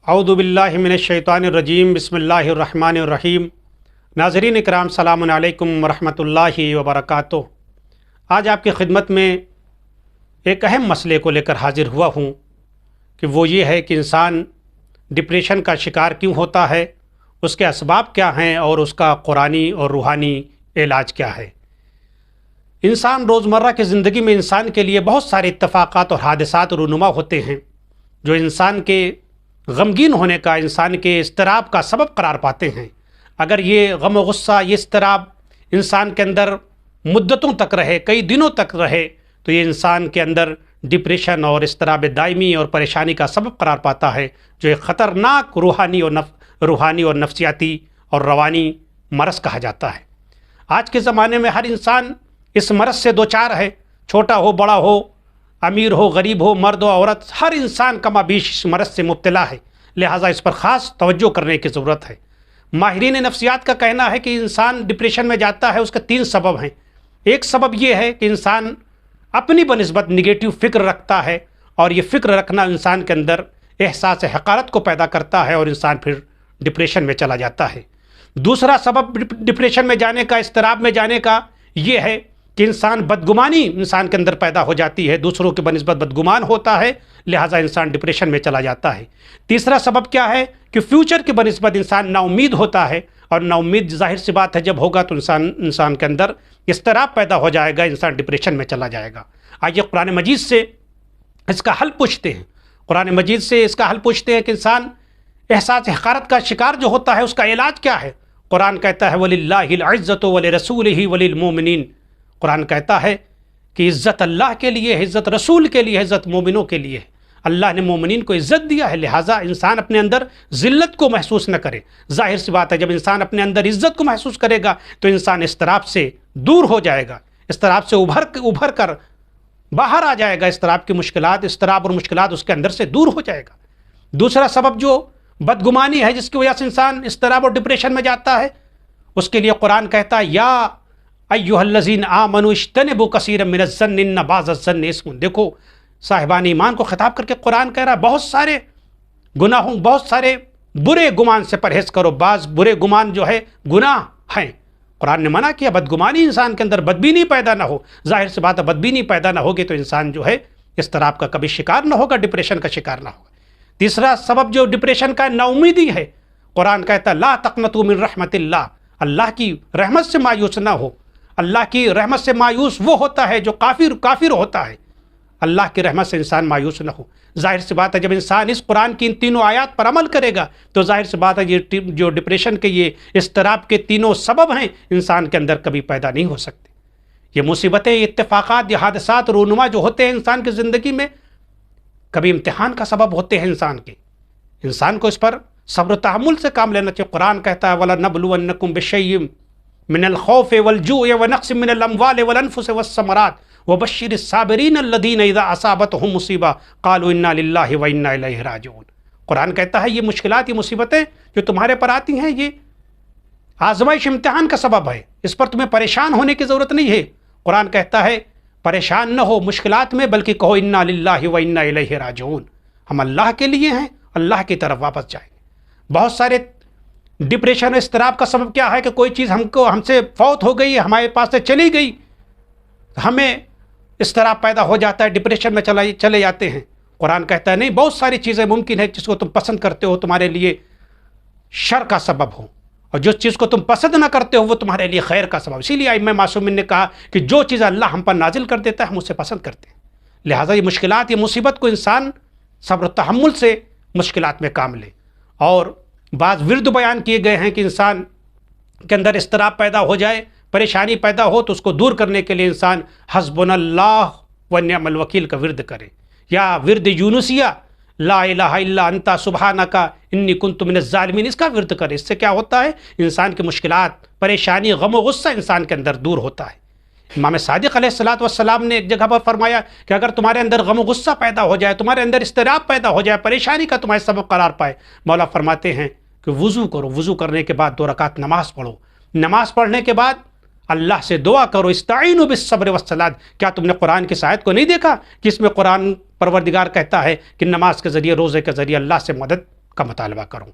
اعوذ باللہ من الشیطان الرجیم بسم اللہ الرحمن الرحیم۔ ناظرین اکرام، السلام علیکم ورحمۃ اللہ وبرکاتہ۔ آج آپ کی خدمت میں ایک اہم مسئلے کو لے کر حاضر ہوا ہوں کہ وہ یہ ہے کہ انسان ڈپریشن کا شکار کیوں ہوتا ہے، اس کے اسباب کیا ہیں اور اس کا قرآنی اور روحانی علاج کیا ہے۔ انسان روزمرہ کی زندگی میں انسان کے لیے بہت سارے اتفاقات اور حادثات رونما ہوتے ہیں جو انسان کے غمگین ہونے کا، انسان کے اضطراب کا سبب قرار پاتے ہیں۔ اگر یہ غم و غصہ، یہ اضطراب انسان کے اندر مدتوں تک رہے، کئی دنوں تک رہے، تو یہ انسان کے اندر ڈپریشن اور اضطراب دائمی اور پریشانی کا سبب قرار پاتا ہے، جو ایک خطرناک روحانی اور نفسیاتی اور روانی مرض کہا جاتا ہے۔ آج کے زمانے میں ہر انسان اس مرض سے دوچار ہے، چھوٹا ہو بڑا ہو، امیر ہو غریب ہو، مرد ہو عورت، ہر انسان کم بیش اس مرض سے مبتلا ہے، لہٰذا اس پر خاص توجہ کرنے کی ضرورت ہے۔ ماہرین نفسیات کا کہنا ہے کہ انسان ڈپریشن میں جاتا ہے، اس کے 3 سبب ہیں۔ ایک سبب یہ ہے کہ انسان اپنی بنسبت نگیٹو فکر رکھتا ہے، اور یہ فکر رکھنا انسان کے اندر احساس حقارت کو پیدا کرتا ہے اور انسان پھر ڈپریشن میں چلا جاتا ہے۔ دوسرا سبب ڈپریشن میں جانے کا، اضطراب میں جانے کا، یہ ہے کہ انسان بدگمانی انسان کے اندر پیدا ہو جاتی ہے، دوسروں کی بنسبت بدگمان ہوتا ہے، لہٰذا انسان ڈپریشن میں چلا جاتا ہے۔ تیسرا سبب کیا ہے کہ فیوچر کی بنسبت انسان نا امید ہوتا ہے، اور نا امید ظاہر سی بات ہے جب ہوگا تو انسان کے اندر اضطراب پیدا ہو جائے گا، انسان ڈپریشن میں چلا جائے گا۔ آئیے قرآن مجید سے اس کا حل پوچھتے ہیں۔ قرآن مجید سے اس کا حل پوچھتے ہیں کہ انسان احساس حقارت کا شکار جو ہوتا ہے اس کا علاج کیا ہے۔ قرآن کہتا ہے وَلِلَّهِ الْعِزَّةُ وَلِرَسُولِهِ وَلِلْمُؤْمِنِينَ۔ قرآن کہتا ہے کہ عزت اللہ کے لیے، عزت رسول کے لیے، عزت مومنوں کے لیے ہے۔ اللہ نے مومنین کو عزت دیا ہے، لہٰذا انسان اپنے اندر ذلت کو محسوس نہ کرے۔ ظاہر سی بات ہے جب انسان اپنے اندر عزت کو محسوس کرے گا تو انسان اضطراب سے دور ہو جائے گا، اضطراب سے ابھر کر باہر آ جائے گا، اضطراب اور مشکلات اس کے اندر سے دور ہو جائے گا۔ دوسرا سبب جو بدگمانی ہے، جس کی وجہ سے انسان اضطراب اور ڈپریشن میں جاتا ہے، اس کے لیے قرآن کہتا ہے یا ایھا الذین آمنوا اجتنبوا کثیرا من الظن ان بعض الظن اسم۔ دیکھو صاحبان ایمان کو خطاب کر کے قرآن کہہ رہا ہے بہت سارے گناہوں، بہت سارے برے گمان سے پرہیز کرو، بعض برے گمان جو ہے گناہ ہیں۔ قرآن نے منع کیا بدگمانی، انسان کے اندر بدبینی پیدا نہ ہو۔ ظاہر سی بات ہے بدبینی پیدا نہ ہوگی تو انسان جو ہے اضطراب کا کبھی شکار نہ ہوگا، ڈپریشن کا شکار نہ ہوگا۔ تیسرا سبب جو ڈپریشن کا نا امیدی ہے، قرآن کہتا ہے لا تقنطوا من رحمت اللہ، اللہ کی رحمت سے مایوس نہ ہو۔ اللہ کی رحمت سے مایوس وہ ہوتا ہے جو کافر ہوتا ہے، اللہ کی رحمت سے انسان مایوس نہ ہو۔ ظاہر سی بات ہے جب انسان اس قرآن کی ان تینوں آیات پر عمل کرے گا تو ظاہر سی بات ہے یہ جو ڈپریشن کے، یہ اضطراب کے تینوں سبب ہیں، انسان کے اندر کبھی پیدا نہیں ہو سکتے۔ یہ مصیبتیں، یہ اتفاقات، یہ حادثات رونما جو ہوتے ہیں انسان کی زندگی میں، کبھی امتحان کا سبب ہوتے ہیں انسان کے۔ انسان کو اس پر صبر و تحمل سے کام لینا چاہیے۔ قرآن کہتا ہے وَلَنَبْلُوَنَّكُمْ بِشَيْءٍ مِّنَ الْخَوْفِ وَالْجُوعِ وَنَقْصٍ مِّنَ الْأَمْوَالِ وَالْأَنفُسِ وَالثَّمَرَاتِ وَبَشِّرِ الصَّابِرِينَ الَّذِينَ إِذَا أَصَابَتْهُمْ مُصِيبَةٌ قَالُوا إِنَّا لِلَّهِ وَإِنَّا إِلَيْهِ راجعون۔ قرآن کہتا ہے یہ مشکلات، یہ مصیبتیں جو تمہارے پر آتی ہیں، یہ آزمائش، امتحان کا سبب ہے، اس پر تمہیں پریشان ہونے کی ضرورت نہیں ہے۔ قرآن کہتا ہے پریشان نہ ہو مشکلات میں، بلکہ کہو انا للہ و انا الیہ راجعون، ہم اللہ کے لیے ہیں، اللہ کی طرف واپس جائیں گے۔ بہت سارے ڈپریشن اور اضطراب کا سبب کیا ہے کہ کوئی چیز ہم سے فوت ہو گئی، ہمارے پاس سے چلی گئی، ہمیں اضطراب پیدا ہو جاتا ہے، ڈپریشن میں چلے جاتے ہیں۔ قرآن کہتا ہے نہیں، بہت ساری چیزیں ممکن ہے جس کو تم پسند کرتے ہو تمہارے لیے شر کا سبب ہو، اور جس چیز کو تم پسند نہ کرتے ہو وہ تمہارے لیے خیر کا سبب۔ اسی لیے ائمہ معصومین نے کہا کہ جو چیز اللہ ہم پر نازل کر دیتا ہے ہم اسے پسند کرتے ہیں، لہٰذا یہ مشکلات، یہ مصیبت کو انسان صبر و تحمل سے مشکلات میں کام لے۔ اور بعض ورد بیان کیے گئے ہیں کہ انسان کے اندر اضطراب پیدا ہو جائے، پریشانی پیدا ہو تو اس کو دور کرنے کے لیے انسان حسبنا اللہ و نعم الوکیل کا ورد کرے، یا ورد یونسیہ لا الہ الا انت سبحانک انی کنت من الظالمین، اس کا ورد کرے۔ اس سے کیا ہوتا ہے؟ انسان کی مشکلات، پریشانی، غم و غصہ انسان کے اندر دور ہوتا ہے۔ امام صادق علیہ السلام نے ایک جگہ پر فرمایا کہ اگر تمہارے اندر غم و غصہ پیدا ہو جائے، تمہارے اندر اضطراب پیدا ہو جائے، پریشانی کا تمہارے سبب قرار پائے، مولا فرماتے ہیں کہ وضو کرو، وضو کرنے کے بعد 2 رکعت نماز پڑھو، نماز پڑھنے کے بعد اللہ سے دعا کرو، استعینوا بالصبر والصلاۃ۔ کیا تم نے قرآن کی آیت کو نہیں دیکھا کہ اس میں قرآن پروردگار کہتا ہے کہ نماز کے ذریعے، روزے کے ذریعے اللہ سے مدد کا مطالبہ کروں۔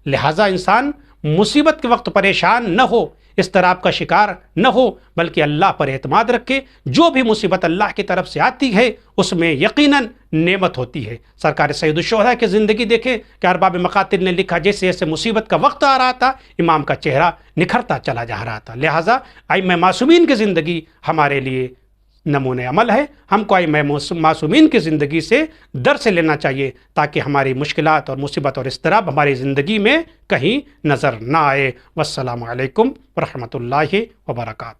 لہٰذا انسان مصیبت کے وقت پریشان نہ ہو، اضطراب کا شکار نہ ہو، بلکہ اللہ پر اعتماد رکھے۔ جو بھی مصیبت اللہ کی طرف سے آتی ہے اس میں یقیناً نعمت ہوتی ہے۔ سرکار سید الشہداء کی زندگی دیکھیں کہ ارباب مقاتل نے لکھا جیسے جیسے مصیبت کا وقت آ رہا تھا امام کا چہرہ نکھرتا چلا جا رہا تھا۔ لہٰذا ائمہ معصومین کی زندگی ہمارے لیے نمونۂ عمل ہے۔ ہم کو ائمہ معصومین کی زندگی سے درس لینا چاہیے تاکہ ہماری مشکلات اور مصیبت اور اضطراب ہماری زندگی میں کہیں نظر نہ آئے۔ والسلام علیکم ورحمۃ اللہ وبرکاتہ۔